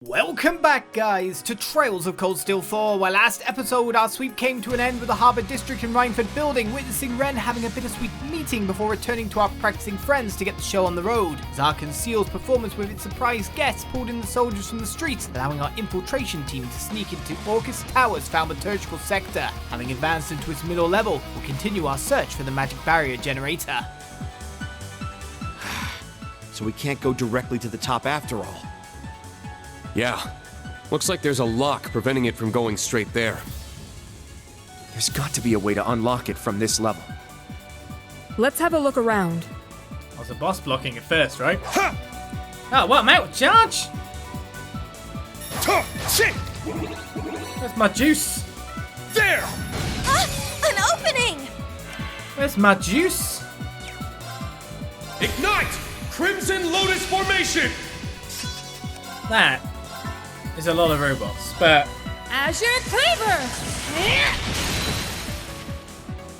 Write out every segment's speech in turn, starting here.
Welcome back, guys, to Trails of Cold Steel 4, where last episode our sweep came to an end with the Harbour District in Rhineford building, witnessing Ren having a bittersweet meeting before returning to our practicing friends to get the show on the road. Zark and Seal's performance with its surprise guests pulled in the soldiers from the streets, allowing our infiltration team to sneak into Orchis Tower's Thaumaturgical Sector. Having advanced into its middle level, we'll continue our search for the magic barrier generator. So we can't go directly to the top after all. Yeah. Looks like there's a lock preventing it from going straight there. There's got to be a way to unlock it from this level. Let's have a look around. I was the boss blocking it first, right? Ha! Oh, what? I'm out of charge? Where's my juice? There! An opening! Where's my juice? Ignite! Crimson Lotus Formation! That is a lot of robots, but... Azure Cleaver!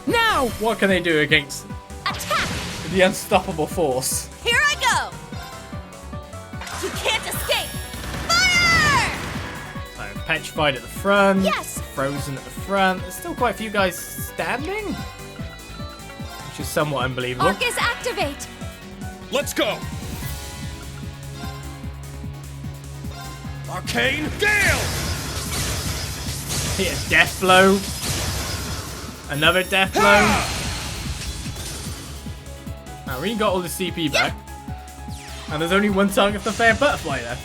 Now! what can they do against Attack! the unstoppable force? Here I go! You can't escape! Fire! So, petrified at the front. Yes! Frozen at the front. There's still quite a few guys standing, which is somewhat unbelievable. Orchis activate! Let's go! Arcane Gale! Hit a death blow. Another death blow. Now, we got all the CP back. And there's only one target for Fair Butterfly there.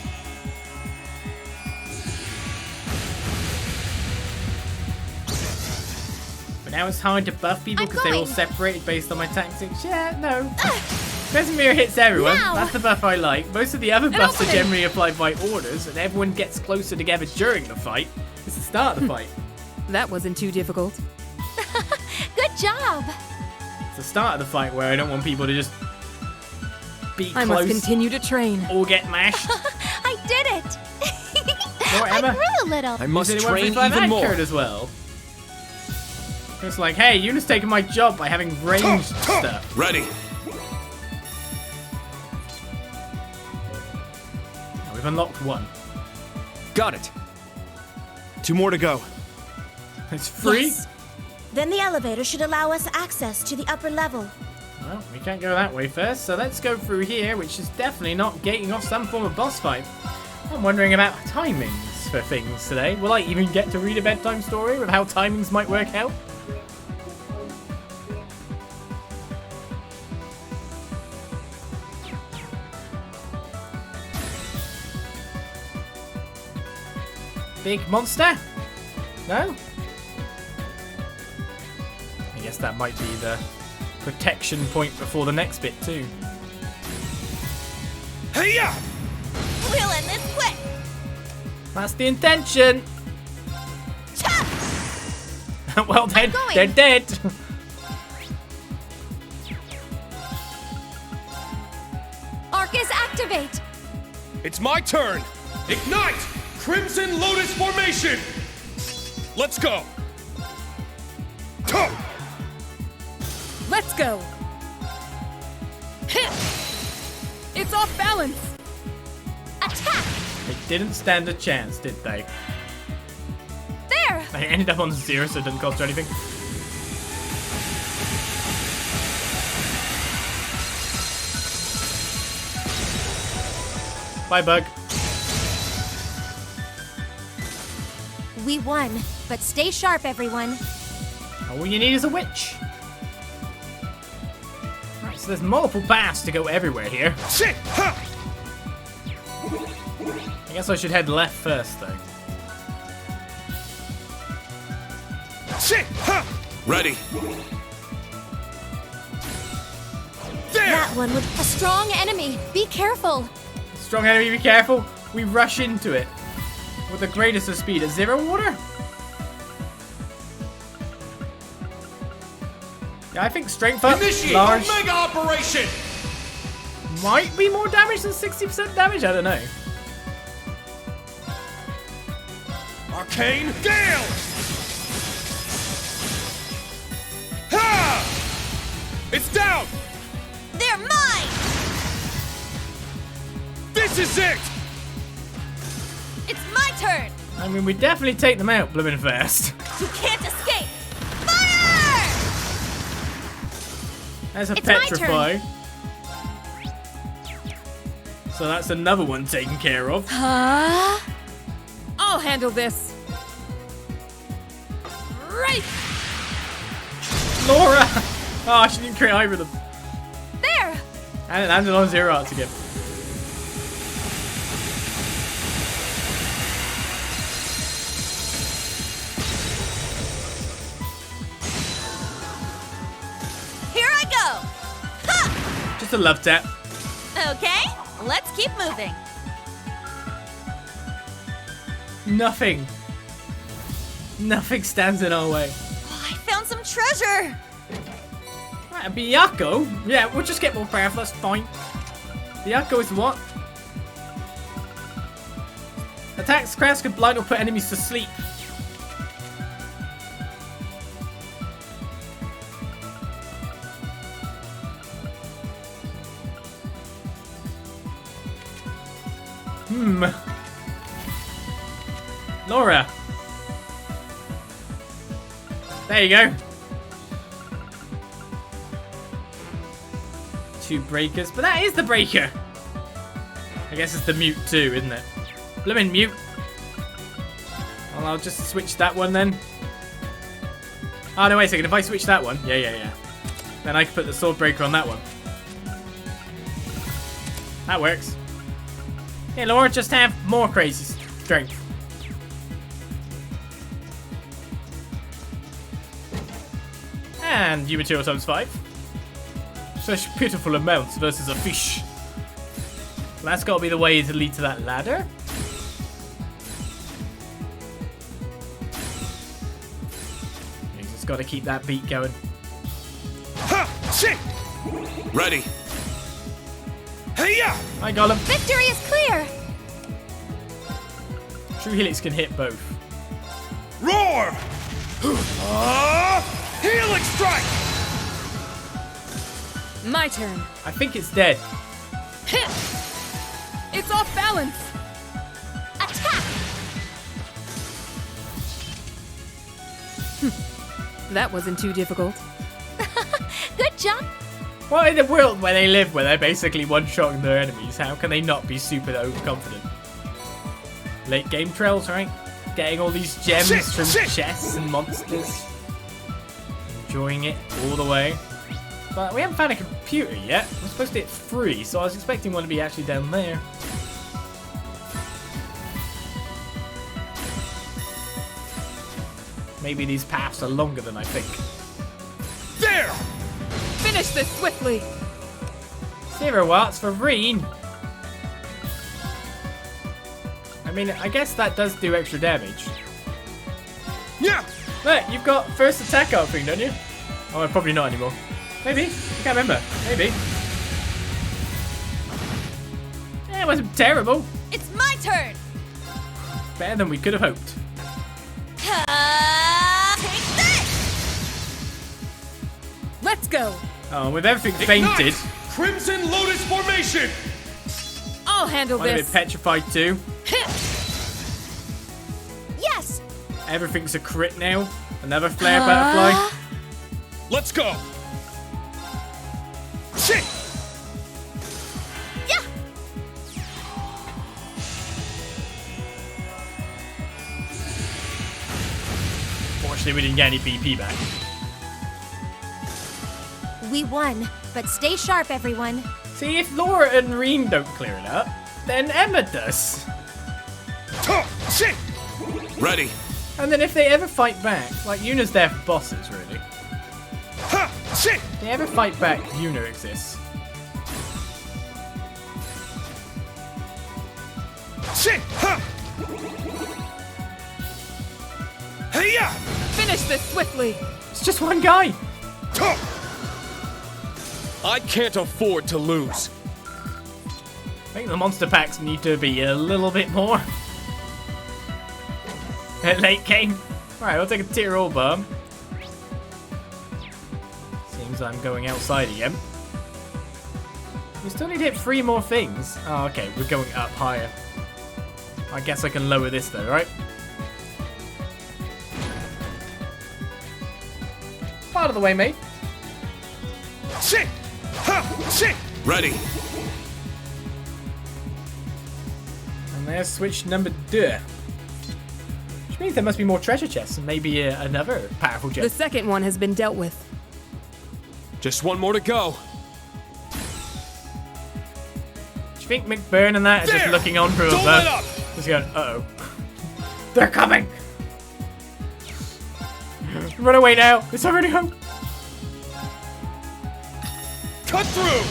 But now it's hard to buff people because they're all separated based on my tactics. Yeah, no. Vesemir hits everyone. Now. That's the buff I like. Most of the other buffs are opening. generally applied by orders, and everyone gets closer together during the fight. It's the start of the fight. That wasn't too difficult. Good job! It's the start of the fight where I don't want people to just be I close must continue to train. or get mashed. I did it! Or I Emma. grew a little! I must Did it train 135 even ad more. code as well. It's like, hey, Eunice taking my job by having ranged stuff. Ready. Now we've unlocked one. Got it. 2 more to go. It's free. Yes. Then the elevator should allow us access to the upper level. Well, we can't go that way first, so let's go through here, which is definitely not gating off some form of boss fight. I'm wondering about timings for things today. Will I even get to read a bedtime story with how timings might work out? Big monster? No? I guess that might be the protection point before the next bit too. Hey-ya! We'll end this quick! That's the intention. Cha! Well, they're dead. Orchis activate! It's my turn! Ignite! Crimson Lotus Formation! Let's go! Let's go! Hit! It's off balance! Attack! They didn't stand a chance, did they? There! They ended up on 0, so it didn't cost her anything. Bye, Bug. We won, but stay sharp, everyone. All you need is a witch. Right, so there's multiple paths to go everywhere here. Shit! Ha! I guess I should head left first, though. Shit! Ha! Ready. There! That one with a strong enemy. Be careful. Strong enemy, be careful. We rush into it with the greatest of speed. At 0 water? Yeah, I think strength up, Initiate large, Omega Operation! might be more damage than 60% damage. I don't know. Arcane Gale! Ha! It's down! They're mine! This is it! turn! I mean, we definitely take them out blooming fast. You can't escape! Fire! There's a It's my petrify. So that's another one taken care of. Huh? I'll handle this. Right! Laura! Oh, she didn't create either of them. There! And it landed on 0 arts again. Here I go! Ha! Just a love tap. Okay, let's keep moving. Nothing. Nothing stands in our way. Oh, I found some treasure! Right, a Byakuo? Yeah, we'll just get more powerful, that's fine. Byakuo is what? Attacks crowds could blind or put enemies to sleep. Laura. There you go. 2 breakers, but that is the breaker. I guess it's the mute too, isn't it? Bloomin' mute. Well, I'll just switch that one then. Oh, no, wait a second. If I switch that one, yeah. Then I can put the sword breaker on that one. That works. Yeah, Laura, just have more crazy strength. And you material times 5. Such pitiful amounts versus a fish. Well, that's got to be the way to lead to that ladder. He's just got to keep that beat going. Ha! Shit! Ready. Hey-ya! Hi, Gollum. Victory is clear! True Helix can hit both. Roar! Helix strike! My turn. I think it's dead. It's off balance. Attack! That wasn't too difficult. Good job! What in the world where they live, where they're basically one-shotting their enemies? How can they not be super overconfident? Late game trails, right? Getting all these gems from chests and monsters. Enjoying it all the way. But we haven't found a computer yet. We're supposed to hit 3, so I was expecting one to be actually down there. Maybe these paths are longer than I think. There! Finish this swiftly. 0 watts for Reen. I mean, I guess that does do extra damage. Yeah! Look, you've got first attack art thing, don't you? Oh, probably not anymore. Maybe. I can't remember. Maybe. Yeah, it wasn't terrible. It's my turn! Better than we could have hoped. Take this! Let's go. Oh, with everything fainted. Ignite! Crimson Lotus formation! I'll handle I'm a bit this. petrified too. Yes! Everything's a crit now. Another flare butterfly. Let's go! Shit! Yeah! Fortunately, we didn't get any BP back. We won, but stay sharp, everyone. See, if Laura and Reen don't clear it up, then Emma does. Shit! Ready. And then if they ever fight back, like Yuna's there for bosses, really. Ha! Shit! If they ever fight back, Yuna exists. Shit! Ha! Hey-ya! Finish this swiftly. It's just one guy. I can't afford to lose. I think the monster packs need to be a little bit more. Late game. Alright, we'll take a tier all bomb. Seems I'm going outside again. We still need to hit 3 more things. Oh, okay, we're going up higher. I guess I can lower this though, right? Part of the way, mate. Shit! Ha! Shit! Ready. And there's switch number 2. Which means there must be more treasure chests and maybe another powerful gem. The second one has been dealt with. Just one more to go. Do you think McBurn and that are just looking on from Don't let above? up! Just going, uh-oh. They're coming! Run away now! It's already home! Cut through!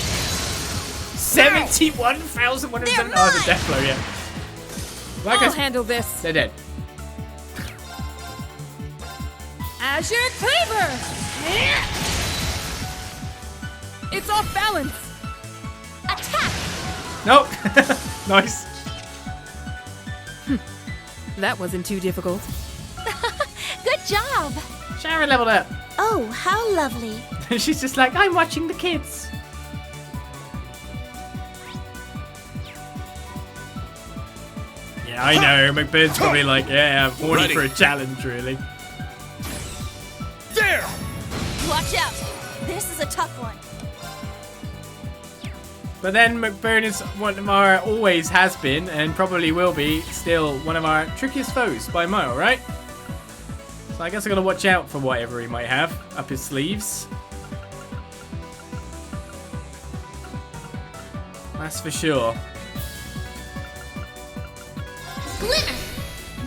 71,107. Oh, it's a death blow, yeah. Like I'll handle this. They're dead. Azure Cleaver! It's off balance. Attack! Nope. Nice. That wasn't too difficult. Good job! Sharon leveled up. Oh, how lovely. She's just like, I'm watching the kids. Yeah, I know. McBurn's probably like, yeah, I'm horny Ready. for a challenge, really. There! Watch out! This is a tough one. But then McBurn is one of our, always has been, and probably will be, still one of our trickiest foes by a mile, right? So I guess I gotta watch out for whatever he might have up his sleeves. That's for sure. Glimmer!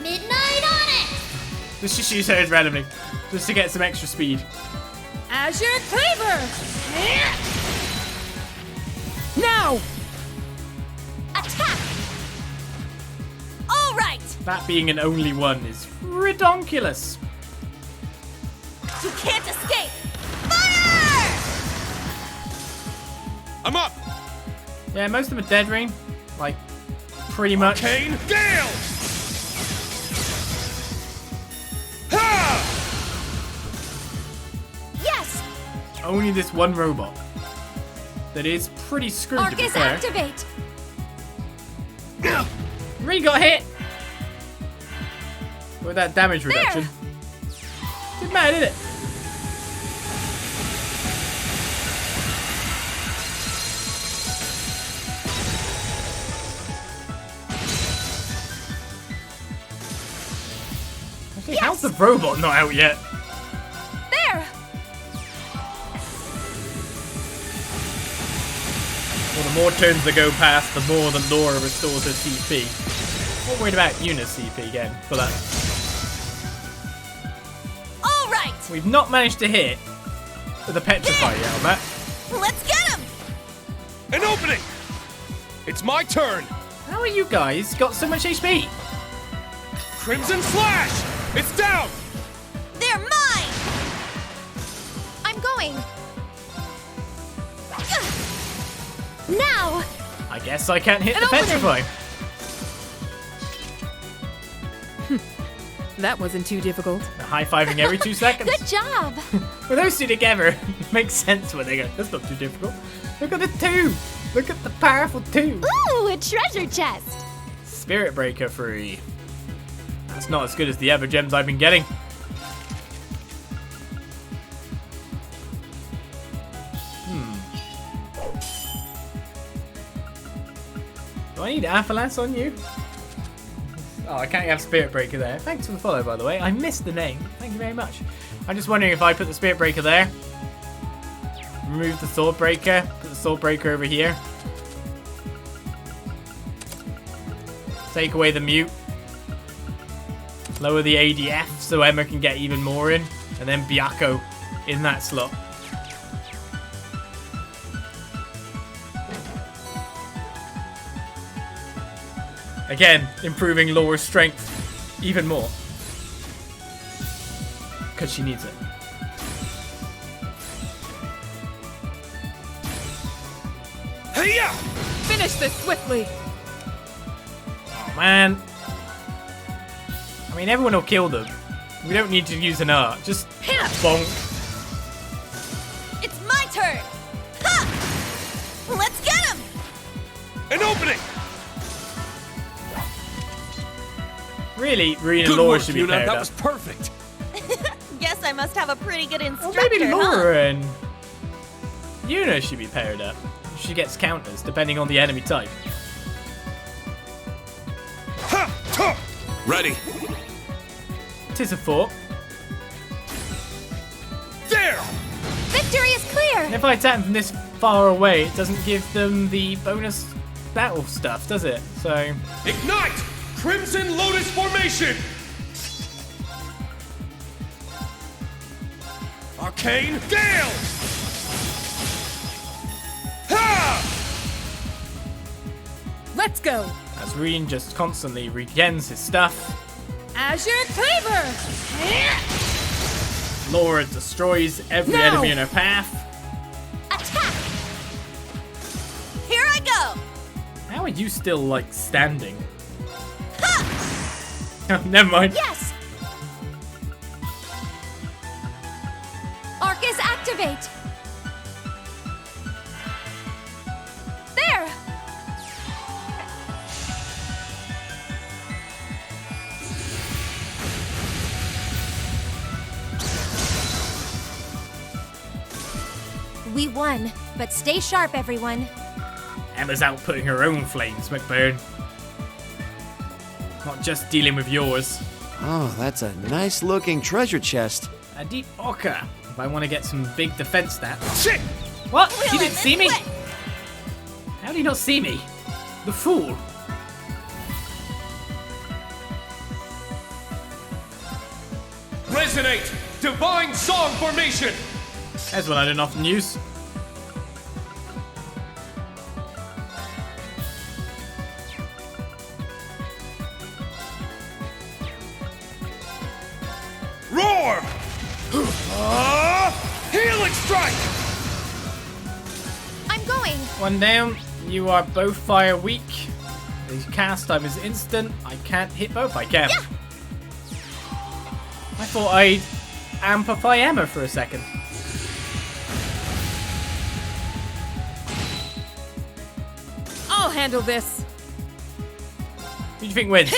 Midnight on it! Let's just use hers randomly, just to get some extra speed. Azure Cleaver! Now! Attack! All right! That being an only one is redonkulous. You can't escape! Fire! I'm up! Yeah, most of them are dead, Rain. Like, pretty much. Kane, Gale! Ha! Yes! Only this one robot that is pretty screwed, to be Orchis fair. activate! Ree got hit! With that damage reduction. Didn't matter, did it? Okay, how's the robot not out yet? There! Well, the more turns that go past, the more the Laura restores her CP. Not worried about Eunice CP again for that. All right! We've not managed to hit with a Petrify yet on that. Let's get him! An opening! It's my turn! How are you guys got so much HP? Crimson Slash! It's down! They're mine! I'm going. Now! I guess I can't hit An the opening. Petrify. That wasn't too difficult. They're high-fiving every 2 seconds. Good job! With those two together, it makes sense when they go, that's not too difficult. Look at the 2! Look at the powerful 2! Ooh, a treasure chest! Spirit Breaker free. That's not as good as the other gems I've been getting. Do I need Avalanche on you? Oh, I can't have Spirit Breaker there. Thanks for the follow, by the way. I missed the name. Thank you very much. I'm just wondering if I put the Spirit Breaker there. Remove the Sword Breaker. Put the Sword Breaker over here. Take away the Mute. Lower the ADF so Emma can get even more in. And then Byakko in that slot. Again, improving Laura's strength even more. Because she needs it. Hey-ya! Finish this swiftly. Oh, man. I mean, everyone will kill them. We don't need to use an art. Just bonk. It's my turn! Ha! Let's get him! An opening! Really, Reen and Good Laura work, should be Yuna. paired That up. was perfect. Guess I must have a pretty good Well, instructor, maybe huh? Laura and Yuna should be paired up. She gets counters, depending on the enemy type. Ready. Tis a thought. There! Victory is clear! And if I attack them from this far away, it doesn't give them the bonus battle stuff, does it? So, Ignite! Crimson Lotus Formation! Arcane Gale! Ha! Let's go! as Reen just constantly regens his stuff, Azure Cleaver! Laura destroys every No! enemy in her path. Attack! Here I go! How are you still, like, standing? Oh, never mind. Yes! Orchis activate! There! We won, but stay sharp, everyone. Emma's out putting her own flames, McBurn. Not just dealing with yours. Oh, that's a nice looking treasure chest. A deep ochre, if I want to get some big defense stats. Shit! What? He Will didn't and see me? quit. How did he not see me? The fool. Resonate! Divine Song Formation! That's one I don't often use. Roar! Healing Strike! I'm going! One down. You are both fire weak. The cast time is instant. I can't hit both. I can. Yeah. I thought I'd amplify Emma for a second. I'll handle this. Who do you think wins?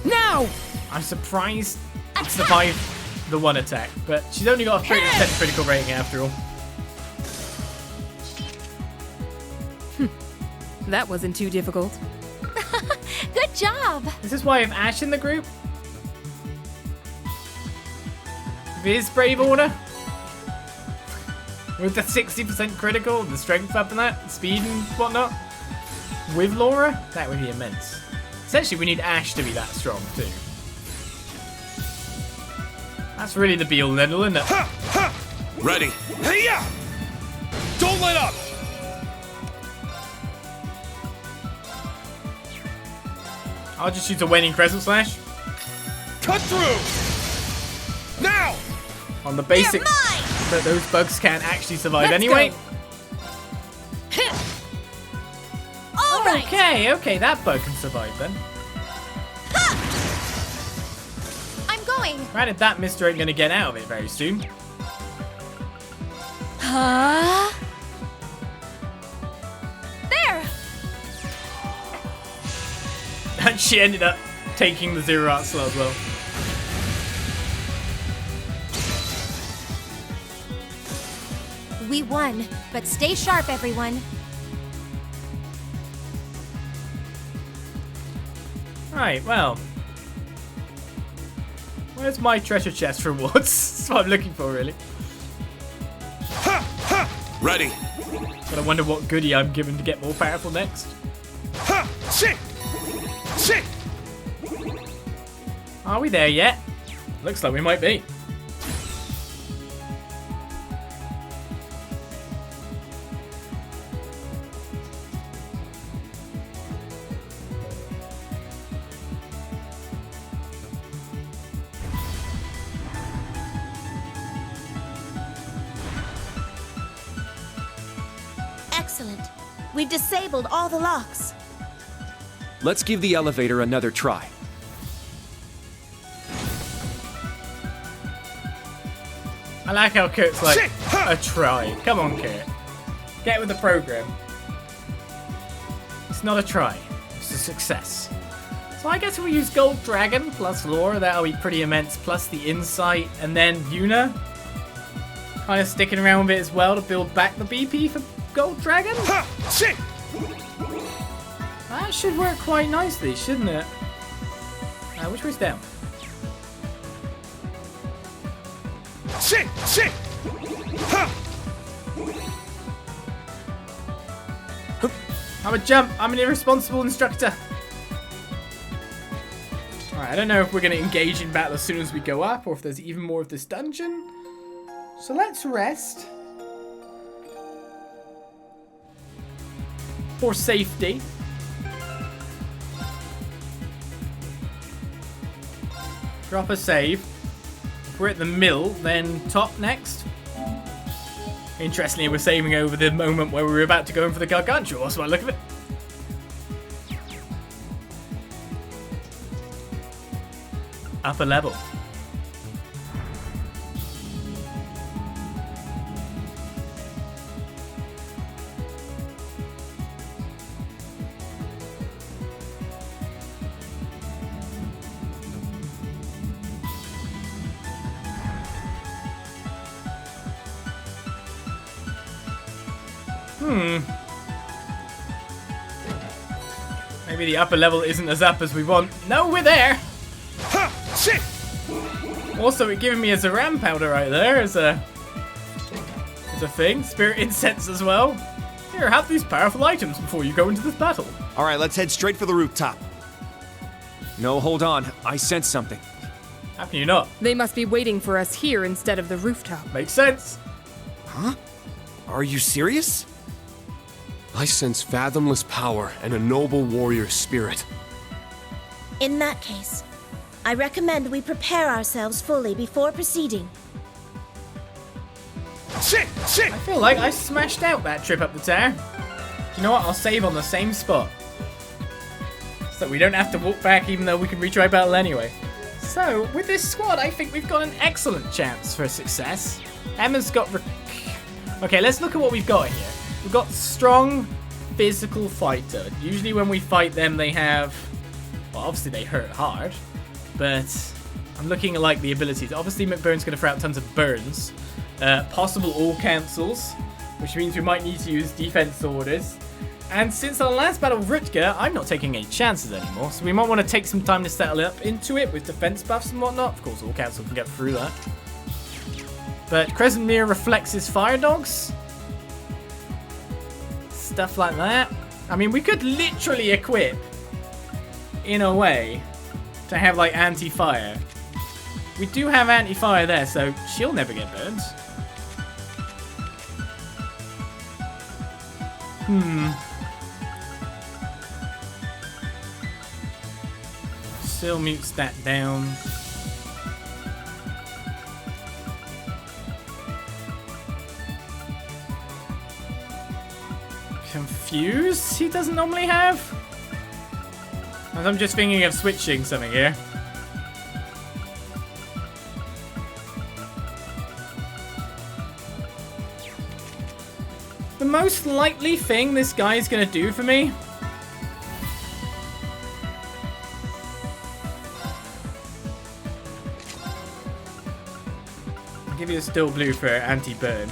Now! I'm surprised I survived the one attack, but she's only got a 30% critical rating after all. That wasn't too difficult. Good job! Is this why I have Ash in the group? Viz Brave Order? With the 60% critical, the strength up and that, speed and whatnot? With Laura? That would be immense. Essentially, we need Ash to be that strong, too. That's really the be-all and end-all, isn't it? Ready. Hey-ya! Don't let up! I'll just use a Waning Crescent Slash. Cut through! Now! On the basic You're mine! that those bugs can't actually survive Let's anyway. go. All right! Okay, that bug can survive then. I'm going! Granted, that mister ain't gonna get out of it very soon. Huh? There! And she ended up taking the Zero Art slow as well. We won, but stay sharp, everyone. Right, well. Where's my treasure chest rewards? That's what I'm looking for, really. Ready. But I wonder what goodie I'm given to get more powerful next. Shit! Shit! Are we there yet? Looks like we might be. Excellent. We've disabled all the locks. Let's give the elevator another try. I like how Kurt's like, Shit! a try. Come on, Kurt. Get with the program. It's not a try. It's a success. So I guess if we use Gold Dragon plus Lore, that'll be pretty immense, plus the Insight, and then Yuna. Kind of sticking around with it as well to build back the BP for Gold Dragon. Ha! Shit! That should work quite nicely, shouldn't it? Which way's down? Shit! Shit! Ha! I'm a jump. I'm an irresponsible instructor. Alright, I don't know if we're going to engage in battle as soon as we go up, or if there's even more of this dungeon. So let's rest. For safety. Drop a save. If we're at the mill, then top next. Interestingly, we're saving over the moment where we were about to go in for the Gargantua. That's what I look of it. Upper level. Maybe the upper level isn't as up as we want. No, we're there! Ha! Shit! Also, it giving me a Zaram powder right there as a thing. Spirit incense as well. Here, have these powerful items before you go into this battle. All right, let's head straight for the rooftop. No, hold on. I sense something. How can you not? They must be waiting for us here instead of the rooftop. Makes sense. Huh? Are you serious? I sense fathomless power and a noble warrior spirit. In that case, I recommend we prepare ourselves fully before proceeding. Shit! Shit! I feel like I smashed out that trip up the tower. Do you know what? I'll save on the same spot. So we don't have to walk back even though we can retry battle anyway. So, with this squad, I think we've got an excellent chance for success. Emma's got... Okay, let's look at what we've got here. We've got strong physical fighter. Usually when we fight them, they have... Well, obviously they hurt hard. But I'm looking at like the abilities. Obviously McBurn's going to throw out tons of burns. Possible all cancels. Which means we might need to use defense orders. And since our last battle with Rutger, I'm not taking any chances anymore. So we might want to take some time to settle up into it with defense buffs and whatnot. Of course, all cancel can get through that. But Crescent Mirror reflects his fire dogs. Stuff like that. I mean, we could literally equip, in a way, to have like anti-fire. We do have anti-fire there, so she'll never get burned. Still mutes that down. Confuse he doesn't normally have? And I'm just thinking of switching something here. The most likely thing this guy's gonna do for me I'll give you a still blue for anti-burn.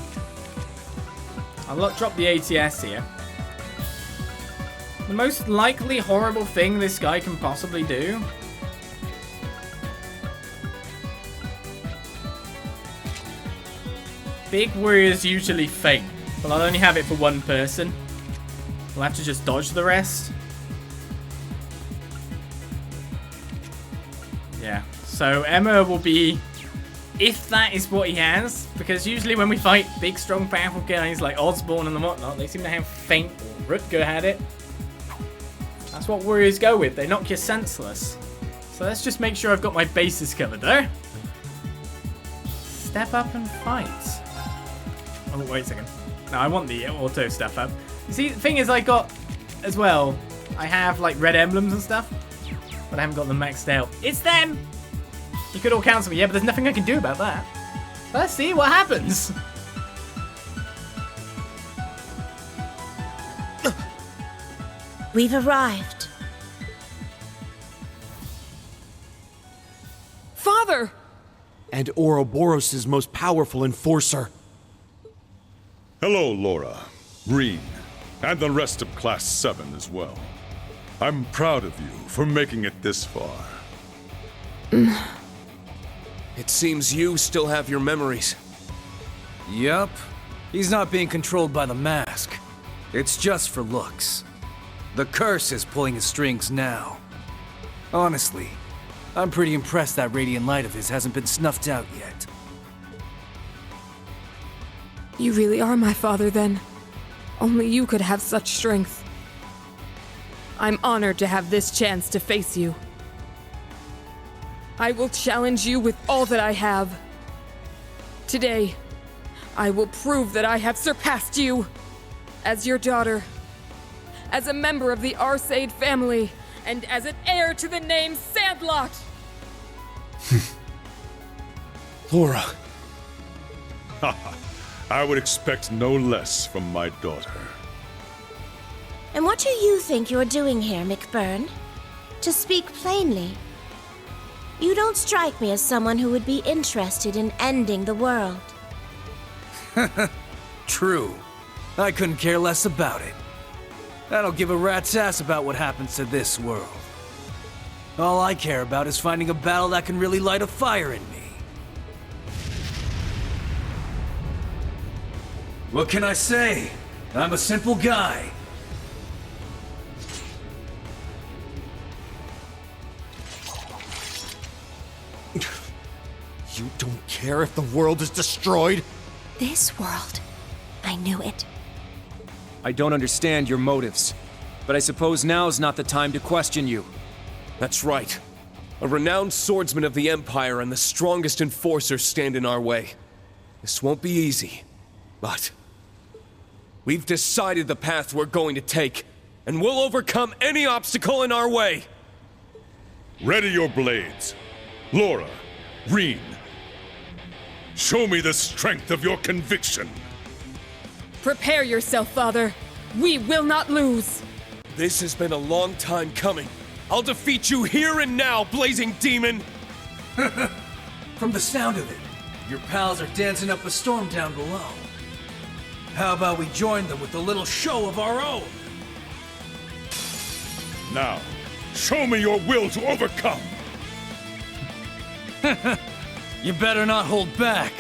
I'll drop the ATS here. The most likely horrible thing this guy can possibly do big warriors usually faint. Well, I'll only have it for one person. We'll have to just dodge the rest. Yeah, so Emma will be, if that is what he has, because usually when we fight big, strong, powerful guys like Osborne and whatnot, they seem to have faint, or Rutger had it. That's what warriors go with, they knock you senseless. So let's just make sure I've got my bases covered there. Step up and fight. Oh, wait a second. No, I want the auto step up. You see, the thing is I got, as well, I have like red emblems and stuff, but I haven't got them maxed out. It's them! You could all cancel me, yeah, but there's nothing I can do about that. Let's see what happens. We've arrived. father! And Ouroboros' most powerful enforcer. Hello, Laura, Reen, and the rest of Class 7 as well. I'm proud of you for making it this far. It seems you still have your memories. Yup. He's not being controlled by the mask. It's just for looks. The curse is pulling his strings now. Honestly, I'm pretty impressed that radiant light of his hasn't been snuffed out yet. You really are my father, then. Only you could have such strength. I'm honored to have this chance to face you. I will challenge you with all that I have. Today, I will prove that I have surpassed you. As your daughter, as a member of the Arseid family, and as an heir to the name Sandlot. Laura. I would expect no less from my daughter. And what do you think you're doing here, McBurn? To speak plainly, you don't strike me as someone who would be interested in ending the world. True. I couldn't care less about it. I don't give a rat's ass about what happens to this world. All I care about is finding a battle that can really light a fire in me. What can I say? I'm a simple guy. You don't care if the world is destroyed? This world. I knew it. I don't understand your motives, but I suppose now's not the time to question you. That's right. A renowned swordsman of the Empire and the strongest enforcer stand in our way. This won't be easy, but we've decided the path we're going to take, and we'll overcome any obstacle in our way. Ready your blades. Laura, Reen. Show me the strength of your conviction. Prepare yourself, father. We will not lose. This has been a long time coming. I'll defeat you here and now, blazing demon! From the sound of it, your pals are dancing up a storm down below. How about we join them with a little show of our own? Now, show me your will to overcome. You better not hold back.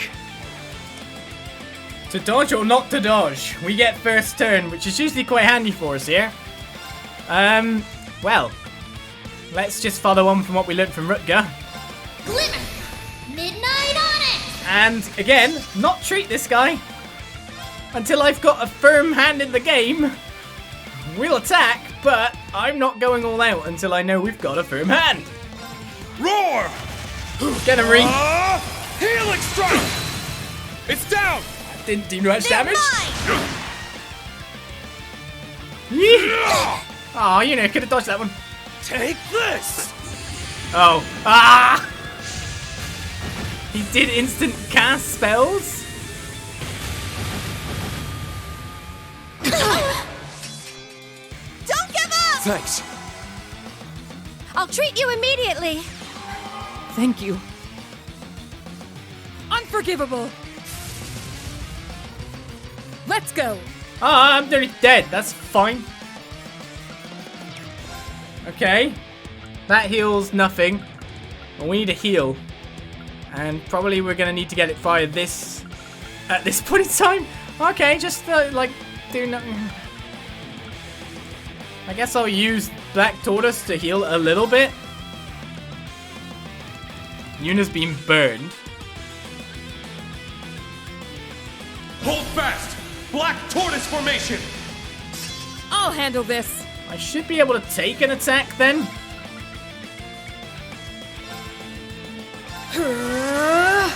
To dodge or not to dodge? We get first turn, which is usually quite handy for us here. Well, let's just follow on from what we learned from Rutger. Glimmer! Midnight on it! And, again, not treat this guy until I've got a firm hand in the game. We'll attack, but I'm not going all out until I know we've got a firm hand. Roar! Get him, Reen. Healing strike! It's down! Didn't do much They're damage. mine! Oh, you know, could have dodged that one. Take this! Oh. Ah! He did instant cast spells? Don't give up! Thanks. I'll treat you immediately. Thank you. Unforgivable! Let's go! Ah, I'm nearly dead. That's fine. Okay. That heals nothing. Well, we need a heal. And probably we're going to need to get it via this... at this point in time. Okay, just, like, do nothing. I guess I'll use Black Tortoise to heal a little bit. Yuna's been burned. Hold fast! Black Tortoise formation! I'll handle this! I should be able to take an attack then. I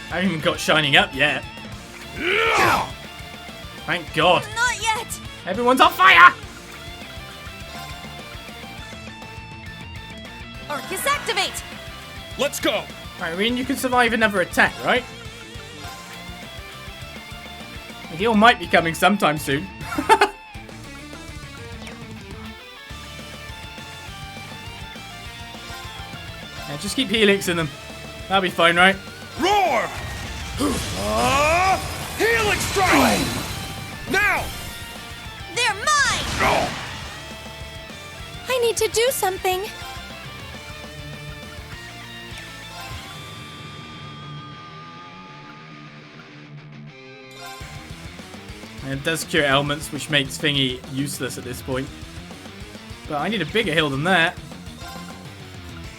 haven't even got Shining Up yet. Thank God. Not yet! Everyone's on fire! Orchis activate! Let's go! Irene, you can survive another attack, right? The heal might be coming sometime soon. Yeah, just keep helix in them. That'll be fine, right? Roar! Helix strike! Now! They're mine! I need to do something. And it does cure elements, which makes Thingy useless at this point. But I need a bigger heal than that.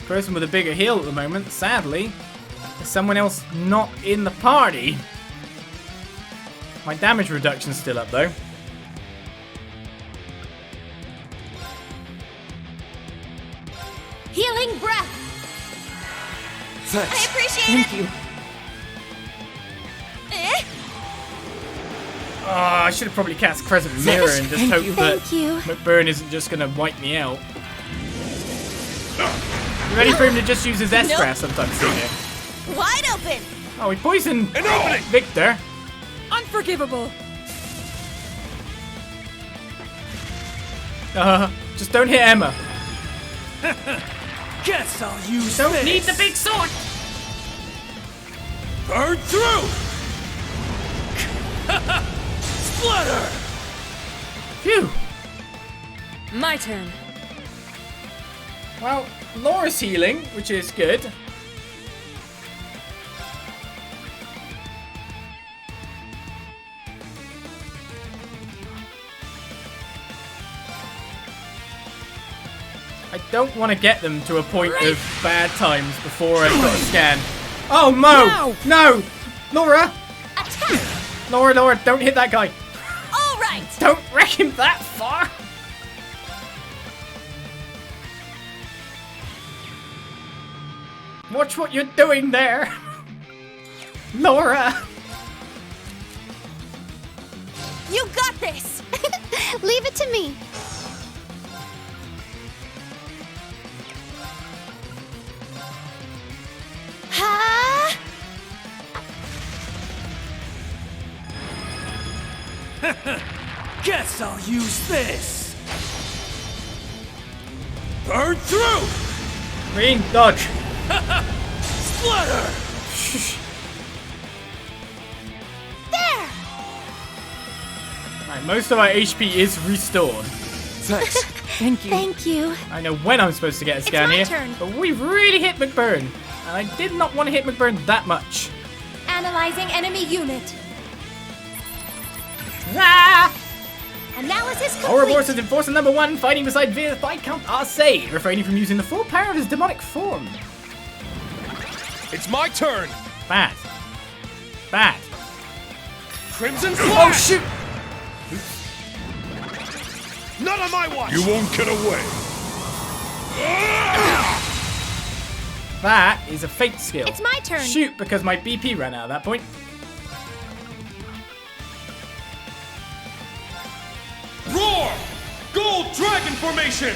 Person with a bigger heal at the moment, sadly, is someone else not in the party. My damage reduction's still up though. Healing breath. Thanks. I appreciate it. Thank you. Eh? Oh, I should have probably cast Crescent Mirror and just hope that Thank you. McBurn isn't just going to wipe me out. You ready for him to just use his S-Craft sometime soon here? Wide open. Oh, he poisoned An opening! Victor. Unforgivable! Just don't hit Emma. Guess I'll use Don't this. need the big sword. Burn through! Splutter! Phew. My turn. Well, Laura's healing, which is good. I don't want to get them to a point of bad times before I've got a scan. Oh, Mo! No! Laura! Attack. Laura, don't hit that guy. All right. Don't wreck him that far. Watch what you're doing there. Laura! You got this. Leave it to me. Ha! Guess I'll use this. Burn through! Green, dodge. Splutter! There. Right, most of our HP is restored. Thanks. Thank you. Thank you. I know when I'm supposed to get a scan my here, turn. but we've really hit McBurn, and I did not want to hit McBurn that much. Analyzing enemy unit. Ah! Analysis complete. Ouroboros is Enforcer number 1, fighting beside Viscount Arseid, refraining from using the full power of his demonic form. It's my turn! Bad. Bad. Crimson Oh, Flash! shoot! Not on my watch! You won't get away. That is a fate skill. It's my turn. Shoot, because my BP ran out at that point. Roar! Gold Dragon Formation!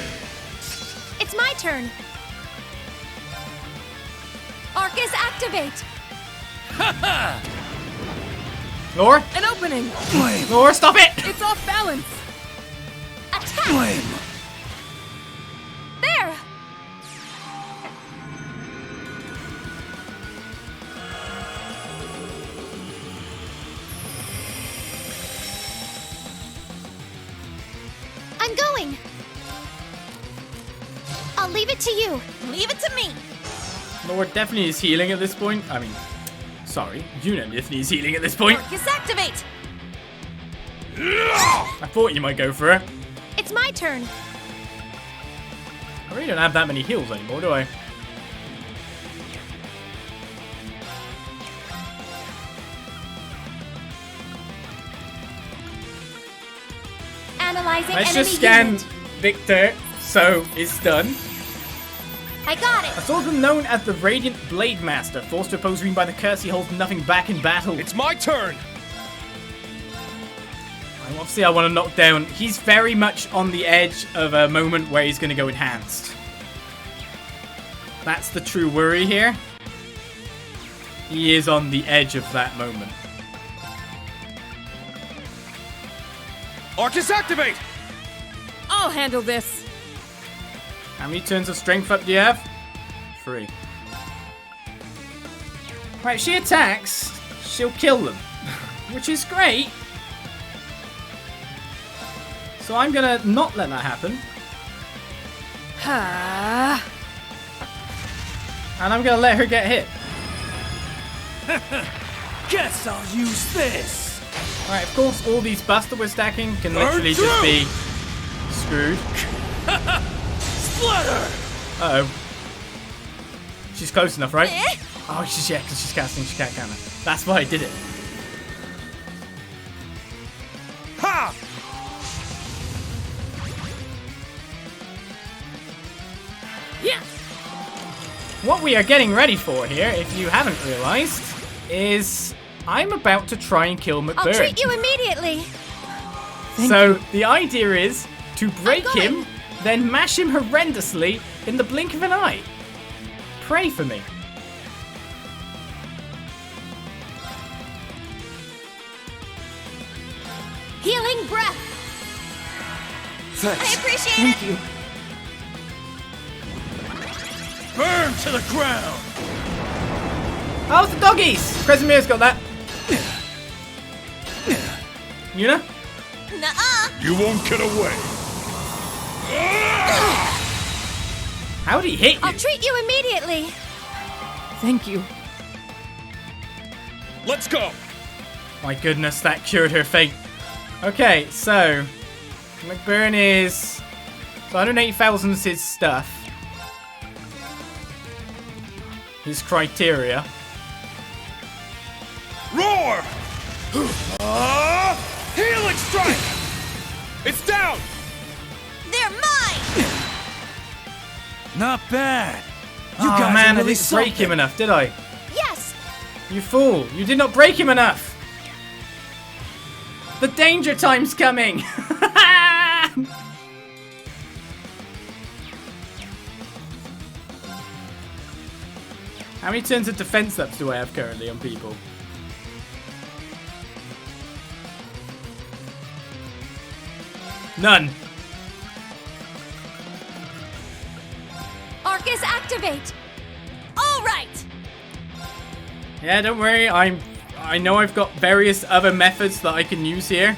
It's my turn. Orchis activate. Laura? An opening! Laura, stop it! It's off balance! Attack. There. I'm going. I'll leave it to you. Leave it to me. Laura definitely is healing at this point. I mean, sorry, Yuna definitely is healing at this point. Orchis activate. I thought you might go for her. It's my turn. I really don't have that many heals anymore, do I? Analyzing Let's enemy just scan unit. Victor, so it's done. I got A it. swordsman known as the Radiant Blademaster, forced to oppose Reen by the curse, he holds nothing back in battle. It's my turn! Obviously, I want to knock down. He's very much on the edge of a moment where he's going to go enhanced. That's the true worry here. He is on the edge of that moment. Orchis activate! I'll handle this. How many turns of strength up do you have? 3. Right, if she attacks, she'll kill them. Which is great. So I'm gonna not let that happen. And I'm gonna let her get hit. Guess I'll use this. Alright, of course, all these buffs that we're stacking can literally just be screwed. Splatter! Uh-oh. She's close enough, right? Oh, she's, yeah, because she's casting, she can't counter. That's why I did it. Ha! Yeah. What we are getting ready for here, if you haven't realized, is I'm about to try and kill McBurn. I'll treat you immediately. So the idea is to break him, then mash him horrendously in the blink of an eye. Pray for me. Healing breath. Thanks. I appreciate it. you. Burn to the ground! Oh, it's the doggies! Kresimir's got that. Yuna? Nuh-uh. You won't get away. How'd he hit you? I'll treat you immediately. Thank you. Let's go! My goodness, that cured her fate. Okay, so McBurn is... So 180,000 is his stuff. His criteria. Roar! Healing strike! It's down! They're mine. Not bad. Oh guys man, are I really didn't break him something. enough, did I? Yes. You fool! You did not break him enough! The danger time's coming! How many turns of defense ups do I have currently on people? None. Orchis activate. All right. Yeah, don't worry. I know I've got various other methods that I can use here.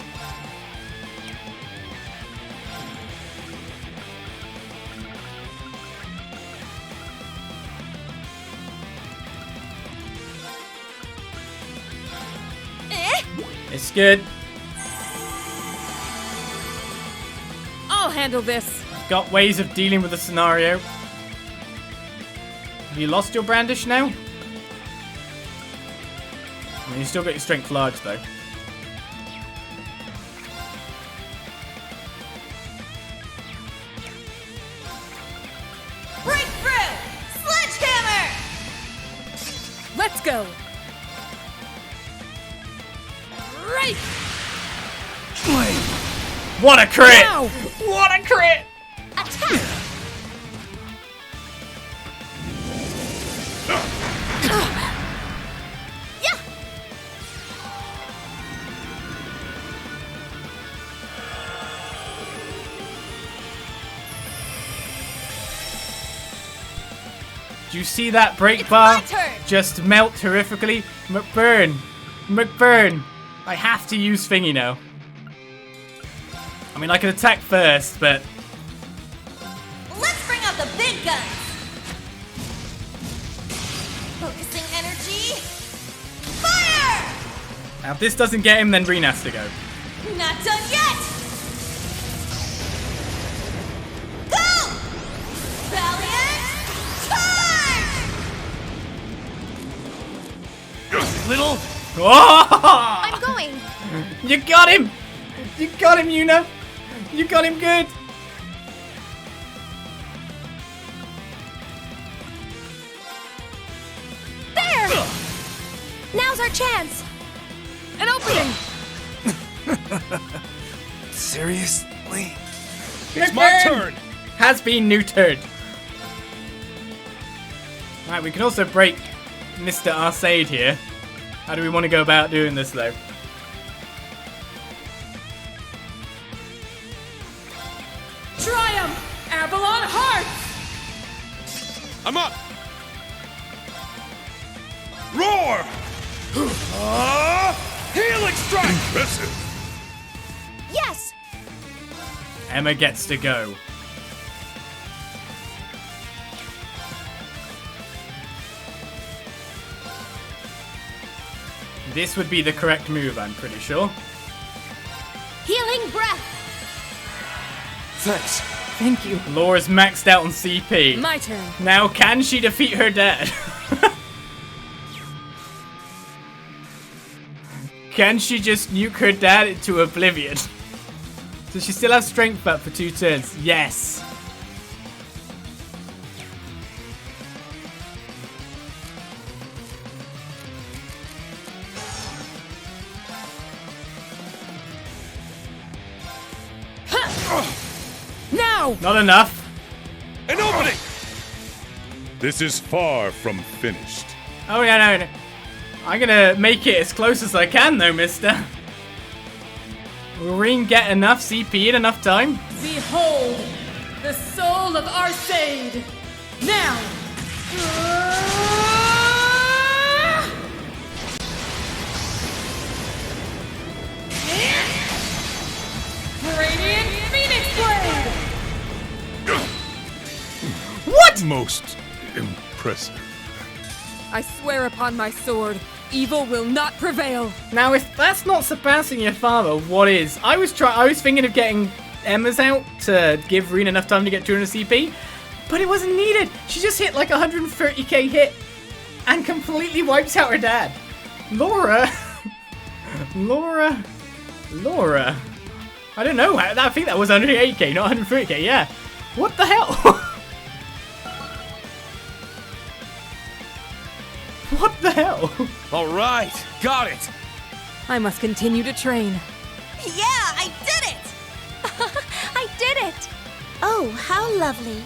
It's good. I'll handle this. Got ways of dealing with the scenario. Have you lost your brandish now? I mean, you still got your strength large, though. Breakthrough. Sledgehammer. Let's go. Right. What a crit! Ow. What a crit! Attack. Yeah. Do you see that break It's bar my turn. just melt horrifically? McBurn! McBurn! I have to use thingy now. I mean, I can attack first, but... Let's bring out the big guns. Focusing energy. Fire! Now, if this doesn't get him, then Reen has to go. Not done yet. Go! Valiant charge! Little. Oh! I'm going. You got him! You got him, Yuna! You got him good! There! Now's our chance. An opening. Seriously? It's my turn! Has been neutered. Right, we can also break Mr. Arseid here. How do we want to go about doing this, though? Triumph. Avalon Heart. I'm up! Roar! Healing strike! Impressive! Yes! Emma gets to go. This would be the correct move, I'm pretty sure. Healing breath. Thanks. Thank you. Laura's maxed out on CP. My turn. Now, can she defeat her dad? Can she just nuke her dad into oblivion? Does she still have strength up for 2 turns? Yes. Now! Not enough. An opening! This is far from finished. Oh, yeah, no. I'm gonna make it as close as I can, though, mister. Will Reen get enough CP in enough time? Behold, the soul of Arseid! Now! Radiant Phoenix Blade! What? Most impressive. I swear upon my sword, evil will not prevail. Now, if that's not surpassing your father, what is? I was thinking of getting Emma's out to give Reen enough time to get 200 CP, but it wasn't needed. She just hit like 130k hit and completely wipes out her dad. Laura. I don't know. I think that was 108k, not 130k. Yeah. What the hell? What the hell? All right, got it. I must continue to train. Yeah, I did it! I did it! Oh, how lovely.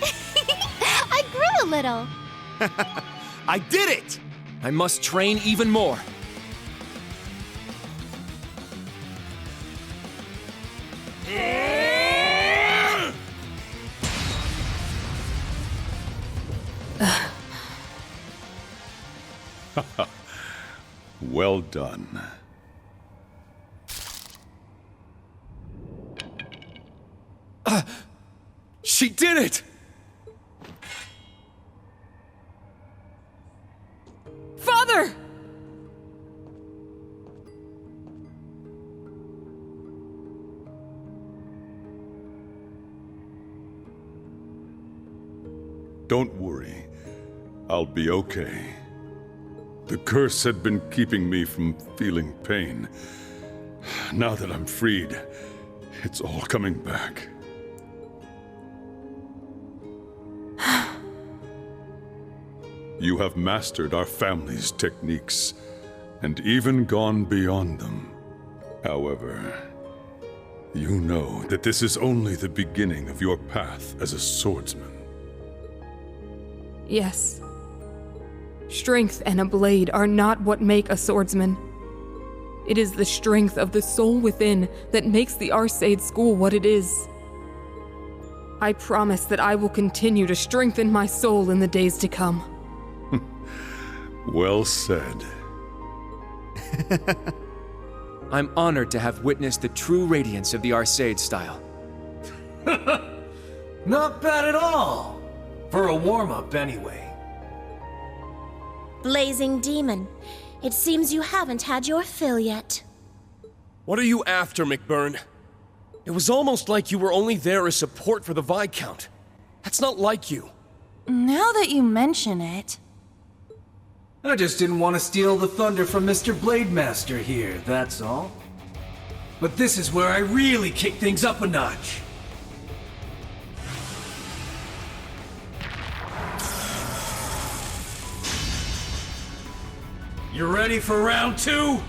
I grew a little. I did it! I must train even more. Well done. She did it! Father! Don't worry. I'll be okay. The curse had been keeping me from feeling pain. Now that I'm freed, it's all coming back. You have mastered our family's techniques, and even gone beyond them. However, you know that this is only the beginning of your path as a swordsman. Yes. Strength and a blade are not what make a swordsman. It is the strength of the soul within that makes the Arseid school what it is. I promise that I will continue to strengthen my soul in the days to come. Well said. I'm honored to have witnessed the true radiance of the Arseid style. Not bad at all. For a warm-up, anyway. Blazing Demon, it seems you haven't had your fill yet. What are you after, McBurn? It was almost like you were only there as support for the Viscount. That's not like you. Now that you mention it... I just didn't want to steal the thunder from Mr. Blademaster here, that's all. But this is where I really kick things up a notch. You ready for round 2?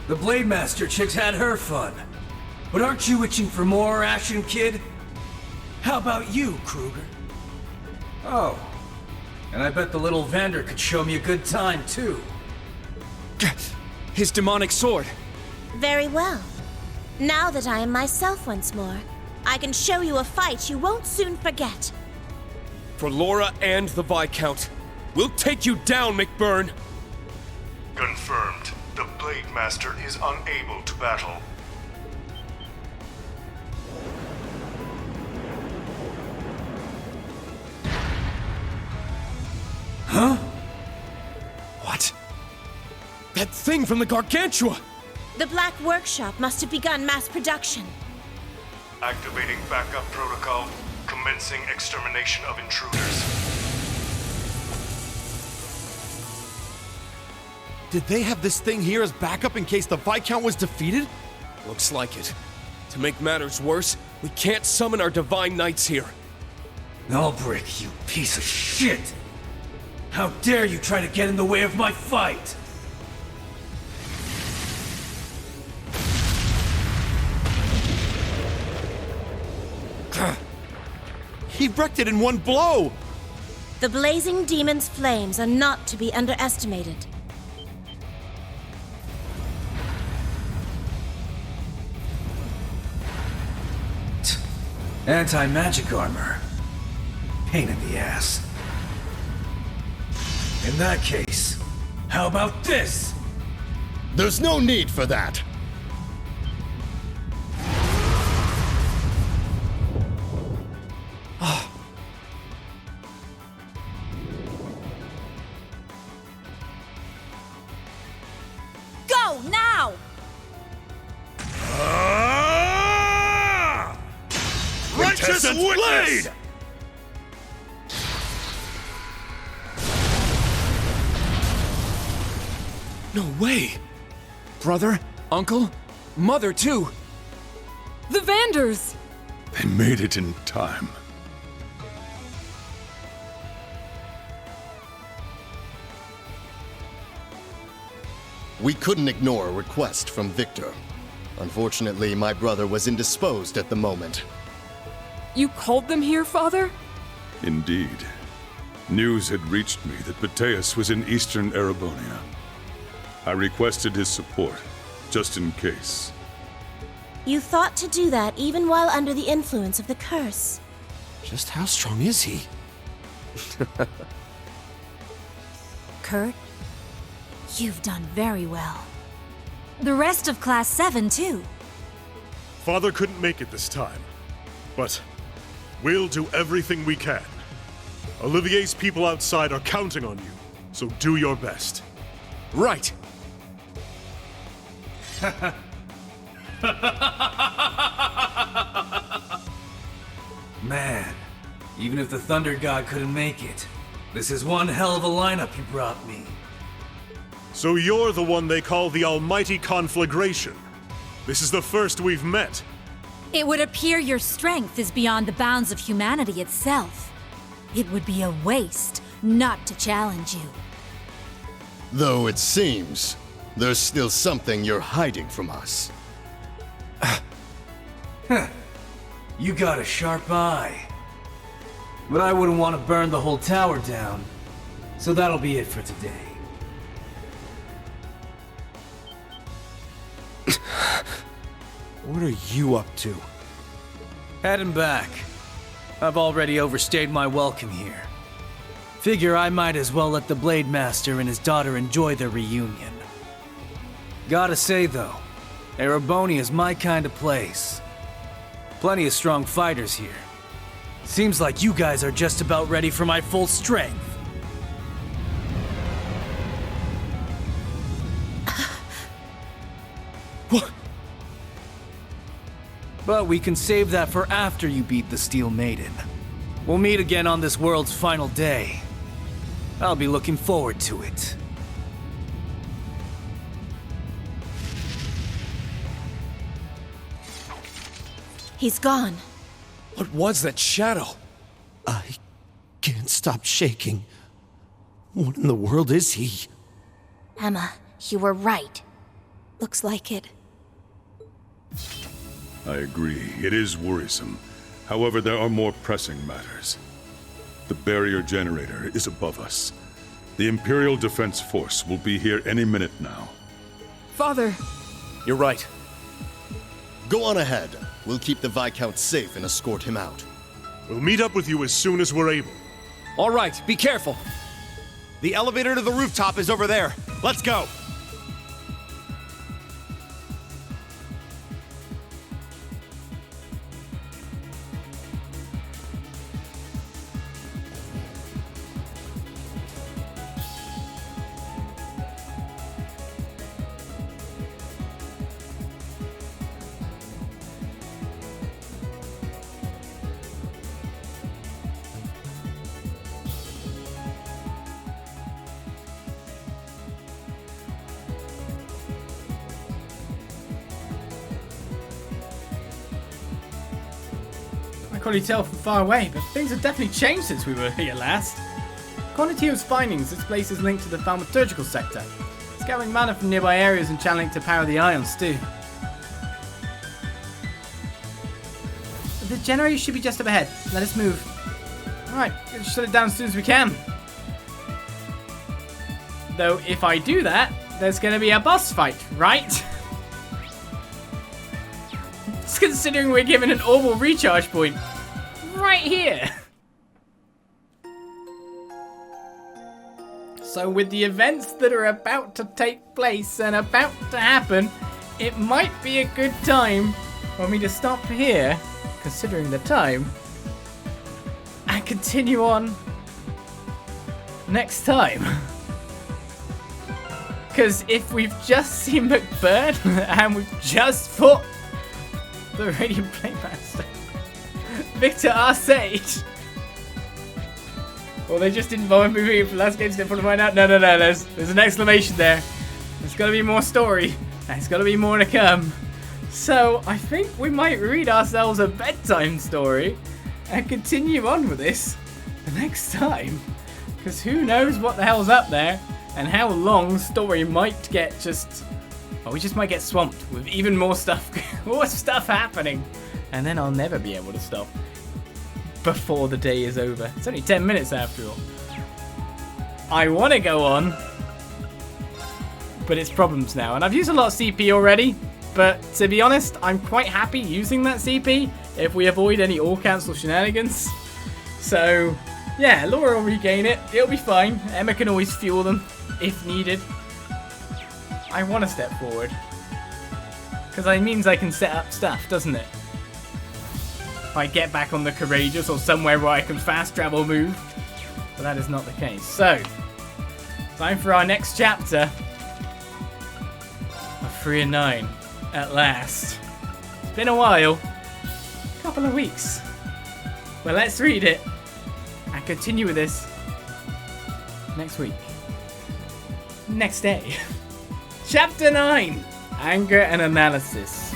The Blademaster chick's had her fun. But aren't you itching for more action, kid? How about you, Kruger? Oh. And I bet the little Vander could show me a good time, too. His demonic sword. Very well. Now that I am myself once more, I can show you a fight you won't soon forget. For Laura and the Viscount, We'll take you down, McBurn! Confirmed. The Blademaster is unable to battle. Huh? What? That thing from the Gargantua! The Black Workshop must have begun mass production. Activating backup protocol. Commencing extermination of intruders. Did they have this thing here as backup in case the Viscount was defeated? Looks like it. To make matters worse, we can't summon our Divine Knights here. Albrecht, you piece of shit! How dare you try to get in the way of my fight! He wrecked it in one blow! The blazing demon's flames are not to be underestimated. Anti-magic armor. Pain in the ass. In that case, how about this? There's no need for that. Go now! Righteous blade! No way! Brother? Uncle? Mother, too! The Vanders! They made it in time. We couldn't ignore a request from Victor. Unfortunately, my brother was indisposed at the moment. You called them here, Father? Indeed. News had reached me that Bateuus was in eastern Erebonia. I requested his support, just in case. You thought to do that even while under the influence of the curse. Just how strong is he? Kurt, you've done very well. The rest of Class VII, too. Father couldn't make it this time, but we'll do everything we can. Olivier's people outside are counting on you, so do your best. Right! Man, even if the Thunder God couldn't make it, this is one hell of a lineup you brought me. So you're the one they call the Almighty Conflagration. This is the first we've met. It would appear your strength is beyond the bounds of humanity itself. It would be a waste not to challenge you. Though it seems there's still something you're hiding from us. You got a sharp eye. But I wouldn't want to burn the whole tower down, so that'll be it for today. What are you up to? Heading back. I've already overstayed my welcome here. Figure I might as well let the Blademaster and his daughter enjoy their reunion. Gotta say though, Erebonia is my kind of place. Plenty of strong fighters here. Seems like you guys are just about ready for my full strength. What? But we can save that for after you beat the Steel Maiden. We'll meet again on this world's final day. I'll be looking forward to it. He's gone. What was that shadow? I can't stop shaking. What in the world is he? Emma, you were right. Looks like it. I agree, it is worrisome. However, there are more pressing matters. The barrier generator is above us. The Imperial Defense Force will be here any minute now. Father. You're right. Go on ahead. We'll keep the Viscount safe and escort him out. We'll meet up with you as soon as we're able. All right, be careful. The elevator to the rooftop is over there. Let's go. I can only tell from far away, but things have definitely changed since we were here last. According to Tio's findings, this place is linked to the Thaumaturgical Sector. It's gathering mana from nearby areas and channeling to power the ions too. The generator should be just up ahead. Let us move. Alright, let's shut it down as soon as we can. Though, if I do that, there's going to be a boss fight, right? Just considering we're given an orbital recharge point right here. So with the events that are about to take place and about to happen, it might be a good time for me to stop here, considering the time, and continue on next time. Because if we've just seen McBurn and we've just fought the Radiant Blademaster, Victor Arseid. Well, they just didn't bother moving it from last game, so they're find out. No, there's an exclamation there. There's got to be more story. There's got to be more to come. So, I think we might read ourselves a bedtime story and continue on with this the next time. Because who knows what the hell's up there and how long the story might get just... Well, we just might get swamped with even more stuff happening. And then I'll never be able to stop before the day is over. It's only 10 minutes after all. I want to go on, but it's problems now. And I've used a lot of CP already, but to be honest, I'm quite happy using that CP if we avoid any all-cancel shenanigans. So, yeah, Laura will regain it. It'll be fine. Emma can always fuel them if needed. I want to step forward. Because that means I can set up stuff, doesn't it? If I get back on the Courageous or somewhere where I can fast travel move. But that is not the case. So, time for our next chapter of 3 and 9. At last. It's been a while. A couple of weeks. Well, let's read it. And continue with this next week. Next day. Chapter 9. Anger and Analysis.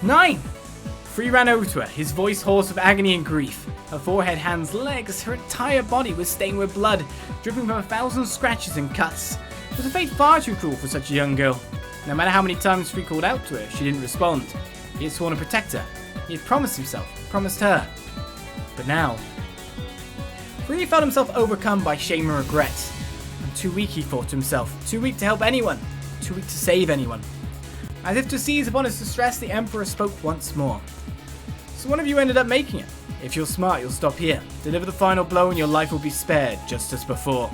9. Free ran over to her, his voice hoarse with agony and grief. Her forehead, hands, legs, her entire body was stained with blood, dripping from 1,000 scratches and cuts. It was a fate far too cruel for such a young girl. No matter how many times Free called out to her, she didn't respond. He had sworn to protect her. He had promised himself, promised her. But now... Free felt himself overcome by shame and regret. I'm too weak, he thought to himself. Too weak to help anyone. Too weak to save anyone. As if to seize upon his distress, the Emperor spoke once more. So one of you ended up making it. If you're smart, you'll stop here. Deliver the final blow and your life will be spared, just as before.